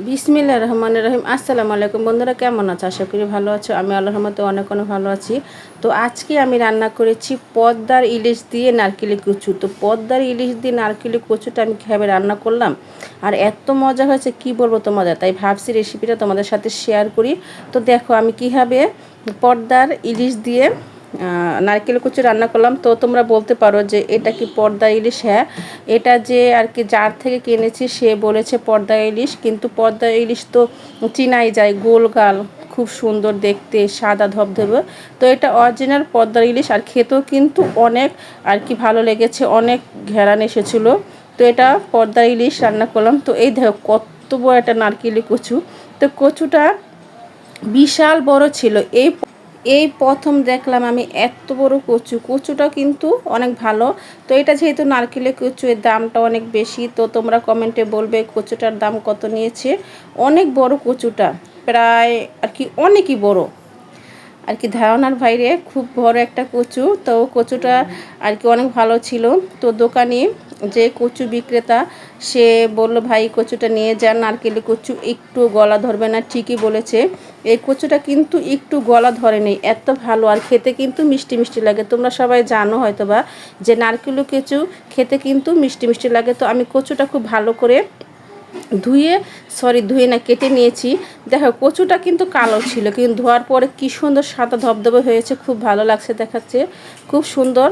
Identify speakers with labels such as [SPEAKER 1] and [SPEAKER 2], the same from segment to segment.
[SPEAKER 1] বিসমিল্লাহির রহমানির রহিম। আসসালামু আলাইকুম বন্ধুরা, কেমন আছো? আশা করি ভালো আছো। আমি আল্লাহর রহমতে অনেক অনেক ভালো আছি। তো আজকে আমি রান্না করেছি পদ্মার ইলিশ দিয়ে নারকেলি কচু। তো পদ্মার ইলিশ দিয়ে নারকেলি কচুটা আমি কীভাবে রান্না করলাম আর এত মজা হয়েছে কি বলবো তোমাদের, তাই ভাবছি রেসিপিটা তোমাদের সাথে শেয়ার করি। তো দেখো আমি কীভাবে পদ্মার ইলিশ দিয়ে নারকেল কচু রান্না করলাম। তো তোমরা বলতে পারো যে এটা কি পর্দা ইলিশ? হ্যাঁ, এটা যে আর কি যার থেকে কিনেছি সে বলেছে পর্দা ইলিশ, কিন্তু পর্দা ইলিশ তো চিনাই যায়, গোলগাল, খুব সুন্দর দেখতে, সাদা ধবধবে। তো এটা অরিজিনাল পর্দা ইলিশ, আর খেতেও কিন্তু অনেক আর কি ভালো লেগেছে, অনেক ঘেরান এসেছিলো। তো এটা পর্দা ইলিশ রান্না করলাম। তো এই দেখো কত বড় একটা নারকেলি কচু। তো কচুটা বিশাল বড় ছিল। এই প্রথম দেখলাম আমি এত বড় কচুটা কিন্তু অনেক ভালো। তো এটা যেহেতু নারকেলের কচু, এর দামটা অনেক বেশি। তো তোমরা কমেন্টে বলবে কচুটার দাম কত নিয়েছে। অনেক বড় কচুটা, প্রায় আর কি অনেকই বড়, আর কি ধারণার বাইরে, খুব বড় একটা কচু। তো কচুটা আর কি অনেক ভালো ছিল। তো দোকানি যে কচু বিক্রেতা সে বলল, ভাই কচুটা নিয়ে যান, নারকেলি কচু একটু গলা ধরবে না। ঠিকই বলেছে, এই কচুটা কিন্তু একটু গলা ধরে নেই, এত ভালো। আর খেতে কিন্তু মিষ্টি মিষ্টি লাগে। তোমরা সবাই জানো হয়তো বা যে নারকেলি কচু খেতে কিন্তু মিষ্টি মিষ্টি লাগে। তো আমি কচুটা খুব ভালো করে ধুয়ে না কেটে নিয়েছি। দেখো কচুটা কিন্তু কালো ছিল, কিন্তু ধোয়ার পরে কি সুন্দর সাদা ধবধবে হয়েছে, খুব ভালো লাগছে, দেখাচ্ছে খুব সুন্দর,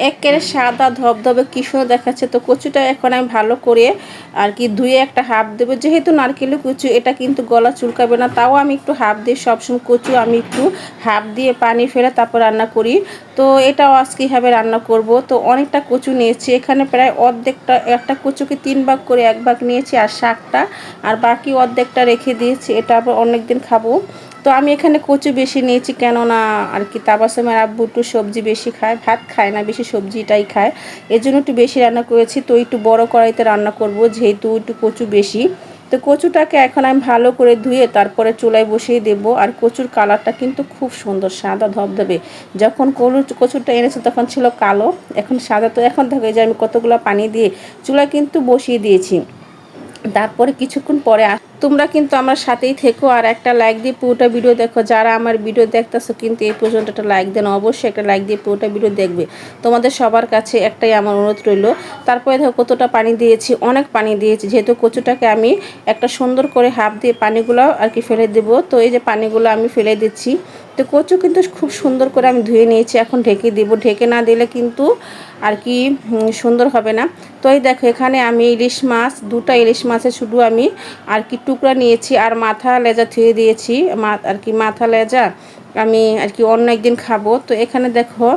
[SPEAKER 1] একেবারে সাদা ধবধবে কি সুন্দর দেখাচ্ছে। তো কচুটা এখন আমি ভালো করে আর কি ধুয়ে একটা হাফ দেবো। যেহেতু নারকেলের কচু, এটা কিন্তু গলা চুলকাবে না, তাও আমি একটু হাফ দিই। সবসময় কচু আমি একটু হাফ দিয়ে পানি ফেলে তারপর রান্না করি। তো এটাও আজকে কীভাবে রান্না করব। তো অনেকটা কচু নিয়েছি, এখানে প্রায় অর্ধেকটা, একটা কচুকে 3 ভাগ করে 1 ভাগ নিয়েছি আর শাকটা, আর বাকি অর্ধেকটা রেখে দিয়েছি, এটা আবার অনেক দিন খাবো। তো আমি এখানে কচু বেশি নিয়েছি, কেননা আর কি তাবাসমের আব্বু একটু সবজি বেশি খায়, ভাত খায় না, বেশি সবজিটাই খায়, এর জন্য একটু বেশি রান্না করেছি। তো একটু বড় কড়াইতে রান্না করব, যেহেতু একটু কচু বেশি। তো কচুটাকে এখন আমি ভালো করে ধুয়ে তারপরে চুলায় বসিয়ে দেব। আর কচুর কালারটা কিন্তু খুব সুন্দর, সাদা ধবধবে। যখন কচুটা এনেছে তখন ছিল কালো, এখন সাদা। তো এখন দেখো যে আমি কতগুলো পানি দিয়ে চুলায় কিন্তু বসিয়ে দিয়েছি। তারপরে কিছুক্ষণ পরে তোমরা কিন্তু আমার সাথেই থেকো, আর একটা লাইক দিয়ে পুরোটা ভিডিও দেখো। যারা আমার ভিডিও দেখতেছো কিন্তু এই পর্যন্ত একটা লাইক দেন, অবশ্যই একটা লাইক দিয়ে পুরোটা ভিডিও দেখবে। তোমাদের সবার কাছে একটাই আমার অনুরোধ রইল। তারপরে দেখো কতটা পানি দিয়েছি, অনেক পানি দিয়েছি, যেহেতু কচুটাকে আমি একটা সুন্দর করে হাফ দিয়ে পানিগুলো আর কি ফেলে দেবো। তো এই যে পানিগুলো আমি ফেলে দিচ্ছি। তো কচু কিন্তু খুব সুন্দর করে আমি ধুয়ে নিয়েছি, এখন ঢেকে দিব। ঢেকে না দিলে কিন্তু আর কি সুন্দর হবে না। তো এই দেখো এখানে আমি ইলিশ মাছ, 2টা ইলিশ মাছের শুধু আমি আর কি টুকরা নিয়েছি, আর মাথা লেজা ধুয়ে দিয়েছি। আর কি মাথা লেজা আমি আর কি অন্য একদিন খাবো। তো এখানে দেখো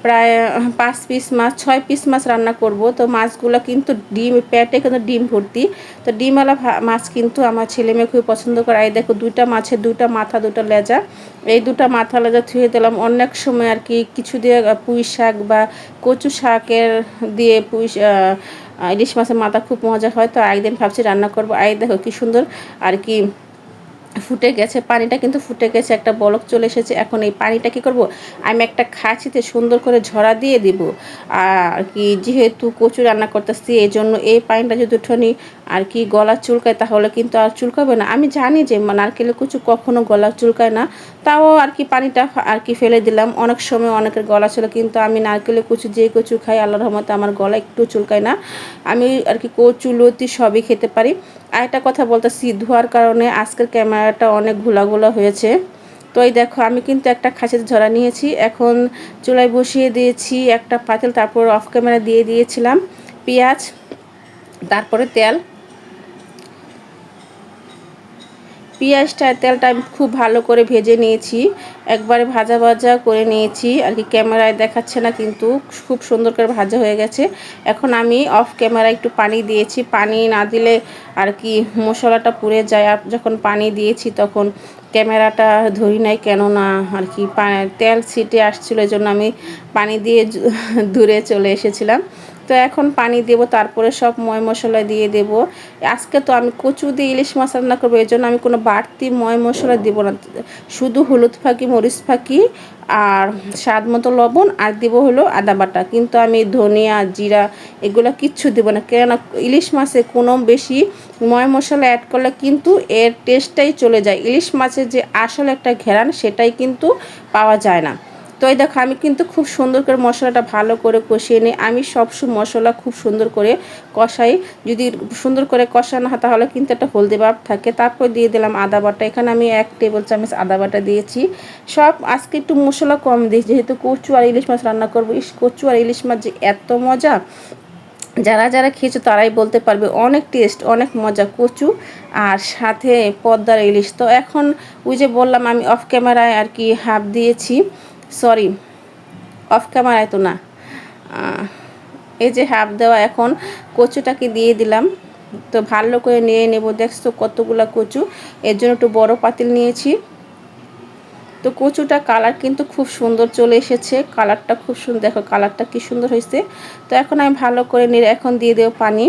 [SPEAKER 1] প্রায় 5 পিস মাছ, 6 পিস মাছ রান্না করব। তো মাছগুলো কিন্তু ডিম, পেটে কিন্তু ডিম ভর্তি। তো ডিমওয়ালা মাছ কিন্তু আমার ছেলে মেয়ে খুবই পছন্দ করে। এই দেখো 2টা মাছের 2টা মাথা, 2টা লেজা, এই 2টা মাথা লেজা ধুয়ে দিলাম। অনেক সময় আর কি কিছু দিয়ে পুঁই শাক বা কচু শাকের দিয়ে ইলিশ মাছের মাথা খুব মজা হয়। তো একদিন ভাবছি রান্না করবো। এই দেখো কি সুন্দর আর কি ফুটে গেছে, পানিটা কিন্তু ফুটে গেছে, একটা বলক চলে এসেছে। এখন এই পানিটা কি করব, আমি একটা খাঁচিতে সুন্দর করে ঝরা দিয়ে দিব। আর কি যেহেতু কচু রান্না করতেছি, এই জন্য এই পানিটা যদি উঠোনি আর কি গলা চুলকায়, তাহলে কিন্তু আর চুলকাবে না। আমি জানি যে নারকেলের কচু কখনো গলা চুলকায় না, তাও আর কি পানিটা আর কি ফেলে দিলাম। অনেক সময় অনেকের গলা ছিল, কিন্তু আমি নারকেলের কচু যে কচু খাই আল্লাহর রহমতে আমার গলা একটু চুলকায় না। আমি আর কি কচু লতি সবই খেতে পারি। আর একটা কথা বলতেছি, ধোয়ার কারণে আজকের ক্যামেরাটা অনেক ঘোলা হয়েছে। তো এই দেখো আমি কিন্তু একটা খাঁচিতে ঝরা নিয়েছি, এখন চুলায় বসিয়ে দিয়েছি একটা পাতিল। তারপর অফ ক্যামেরা দিয়ে দিয়েছিলাম পেঁয়াজ, তারপরে তেলটা আমি খুব ভালো করে ভেজে নিয়েছি, একবারে ভাজা ভাজা করে নিয়েছি। আর কি ক্যামেরায় দেখাচ্ছে না, কিন্তু খুব সুন্দর করে ভাজা হয়ে গেছে। এখন আমি অফ ক্যামেরা একটু পানি দিয়েছি, পানি না দিলে আর কি মশলাটা পুড়ে যায়। আর যখন পানি দিয়েছি তখন ক্যামেরাটা ধরি নাই, কেননা আর কি তেল ছিটে আসছিলো, এই জন্য আমি পানি দিয়ে দূরে চলে এসেছিলাম। তো এখন পানি দেব, তারপরে সব ময় মশলা দিয়ে দেব। আজকে তো আমি কচু দিয়ে ইলিশ মাছ রান্না করবো, এই জন্য আমি কোনো বাড়তি ময় মশলা দেবো না, শুধু হলুদ ফাঁকি, মরিচ ফাঁকি আর স্বাদ মতো লবণ, আর দেব হলো আদা বাটা। কিন্তু আমি ধনিয়া, জিরা এগুলো কিচ্ছু দেবো না, কেননা ইলিশ মাছে কোনো বেশি ময় মশলা অ্যাড করলে কিন্তু এর টেস্টটাই চলে যায়। ইলিশ মাছের যে আসল একটা ঘ্রাণ সেটাই কিন্তু পাওয়া যায় না। তো এই দেখো আমি কিন্তু খুব সুন্দর করে মশলাটা ভালো করে কষিয়ে নিই। আমি সবসময় মশলা খুব সুন্দর করে কষাই, যদি সুন্দর করে কষানো হয় তাহলে কিন্তু একটা হলদে ভাব থাকে। তারপর দিয়ে দিলাম আদা বাটা, এখানে আমি 1 টেবিল চামচ আদা বাটা দিয়েছি। সব আজকে একটু মশলা কম দিয়েছি, যেহেতু কচু আর ইলিশ মাছ রান্না করবো। কচু আর ইলিশ মাছ যে এত মজা, যারা যারা খেয়েছো তারাই বলতে পারবে, অনেক টেস্ট, অনেক মজা কচু আর সাথে পদ্মার ইলিশ। তো এখন ওই যে বললাম আমি অফ ক্যামেরায় আর কি হাফ দিয়েছি, সরি অফ ক্যামেরায় তো না, এই যে হাফ দেওয়া, এখন কচুটাকে দিয়ে দিলাম। তো ভালো করে নিয়ে নেব। দেখছো কতগুলা কচু, এর জন্য একটু বড় পাতিল নিয়েছি। তো কচুটা কালার কিন্তু খুব সুন্দর চলে এসেছে, কালারটা খুব সুন্দর, দেখো কালারটা কি সুন্দর হয়েছে। তো এখন আমি ভালো করে নিয়ে এখন দিয়ে দেবো পানি।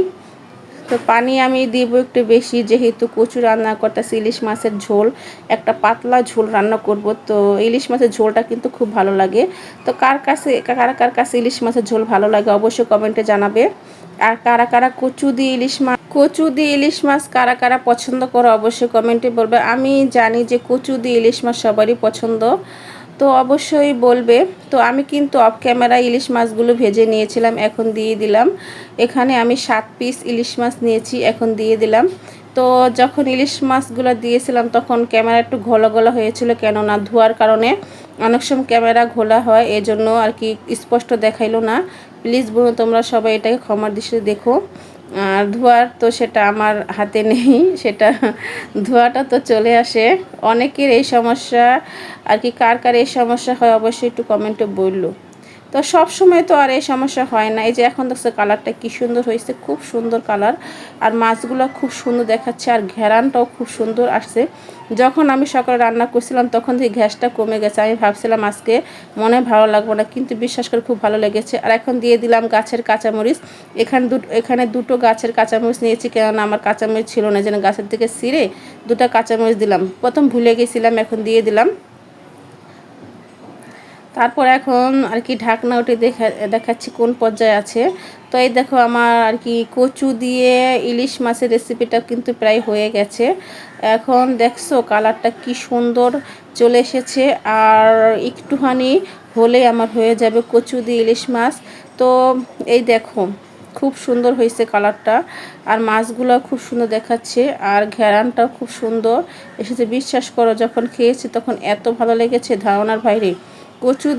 [SPEAKER 1] তো পানি আমি দিব একটু বেশি, যেহেতু কচু রান্না করতেছি, ইলিশ মাছের ঝোল, একটা পাতলা ঝোল রান্না করব। তো ইলিশ মাছের ঝোলটা কিন্তু খুব ভালো লাগে। তো কার কাছে ইলিশ মাছের ঝোল ভালো লাগে অবশ্যই কমেন্টে জানাবে। আর কারা কারা কচু দিয়ে ইলিশ মাছ কারা কারা পছন্দ করো অবশ্যই কমেন্টে বলবে। আমি জানি যে কচু দিয়ে ইলিশ মাছ সবারই পছন্দ, তো অবশ্যই বলবে। তো আমি কিন্তু অফ ক্যামেরায় ইলিশ মাছগুলো ভেজে নিয়েছিলাম, এখন দিয়ে দিলাম। এখানে আমি 7 পিস ইলিশ মাছ নিয়েছি, এখন দিয়ে দিলাম। তো যখন ইলিশ মাছগুলো দিয়েছিলাম তখন ক্যামেরা একটু ঘোলা ঘোলা হয়েছিল, কেননা ধোয়ার কারণে অনেক সময় ক্যামেরা ঘোলা হয়, এজন্য আর কি স্পষ্ট দেখাইলো না। প্লিজ বলুন তোমরা সবাই এটাকে ক্ষমার দৃষ্টিতে দেখো। আর ধোয়ার তো সেটা আমার হাতে নেই, সেটা ধোয়াটা তো চলে আসে। অনেকের এই সমস্যা আর কি, কার কার এই সমস্যা হয় অবশ্যই একটু কমেন্টে বললো। তো সব সময় তো আর এই সমস্যা হয় না। এই যে এখন দেখছো কালারটা কি সুন্দর হয়েছে, খুব সুন্দর কালার, আর মাছগুলো খুব সুন্দর দেখাচ্ছে, আর ঘেরানটাও খুব সুন্দর আসছে। যখন আমি সকালে রান্না করছিলাম তখন থেকে গ্যাসটা কমে গেছে, আমি ভাবছিলাম আজকে মনে ভালো লাগবে না, কিন্তু বিশ্বাস করে খুব ভালো লেগেছে। আর এখন দিয়ে দিলাম গাছের কাঁচামরিচ। এখানে দুটো গাছের কাঁচামরিচ নিয়েছি, কেননা আমার কাঁচামরিচ ছিল না, যেন গাছের থেকে ছিঁড়ে 2টা কাঁচামরিচ দিলাম, প্রথম ভুলে গেছিলাম, এখন দিয়ে দিলাম। তারপর এখন আর কি ঢাকনা উঠে দেখাচ্ছি কোন পর্যায়ে আছে। তো এই দেখো আমার আর কি কচু দিয়ে ইলিশ মাছের রেসিপিটা কিন্তু প্রায় হয়ে গেছে। এখন দেখছো কালারটা কি সুন্দর চলে এসেছে, আর একটুখানি হলে আমার হয়ে যাবে কচু দিয়ে ইলিশ মাছ। তো এই দেখো খুব সুন্দর হয়েছে কালারটা, আর মাছগুলো খুব সুন্দর দেখাচ্ছে, আর ঘেরানটাও খুব সুন্দর এসেছে। বিশ্বাস করো যখন খেয়েছি তখন এত ভালো লেগেছে ধারণার বাইরে। কচু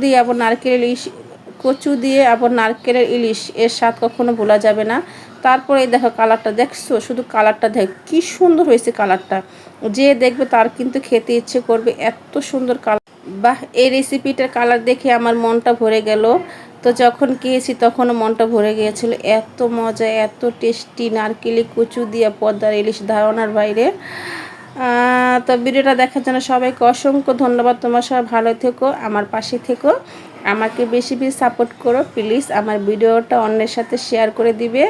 [SPEAKER 1] দিয়ে আবার নারকেলের ইলিশ, এর স্বাদ কখনো ভোলা যাবে না। তারপরে দেখো কালারটা দেখছো, শুধু কালারটা দেখ কি সুন্দর হয়েছে কালারটা, যে দেখবে তার কিন্তু খেতে ইচ্ছে করবে, এত সুন্দর কালার। বাহ, এই রেসিপিটার কালার দেখে আমার মনটা ভরে গেল। তো যখন খেয়েছি তখনও মনটা ভরে গিয়েছিল, এত মজা, এত টেস্টি, নারকেলি কচু দিয়ে পদ্মার ইলিশ ধারণার বাইরে। তো ভিডিওটা দেখার জন্য সবাইকে অসংখ্য ধন্যবাদ। তোমার সবাই ভালো থেকো, আমার পাশে থেকো, আমাকে বেশি বেশি সাপোর্ট করো প্লিজ। আমার ভিডিওটা অন্যের সাথে শেয়ার করে দিবে,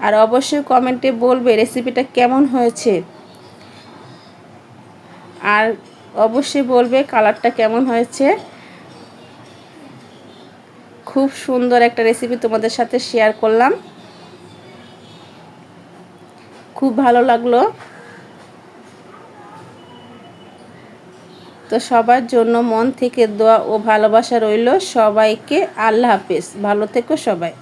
[SPEAKER 1] আর অবশ্যই কমেন্টে বলবে রেসিপিটা কেমন হয়েছে, আর অবশ্যই বলবে কালারটা কেমন হয়েছে। খুব সুন্দর একটা রেসিপি তোমাদের সাথে শেয়ার করলাম, খুব ভালো লাগলো। তো সবার জন্য মন থেকে দোয়া ও ভালোবাসা রইল সবাইকে। আল্লাহ হাফেজ, ভালো থেকো সবাই।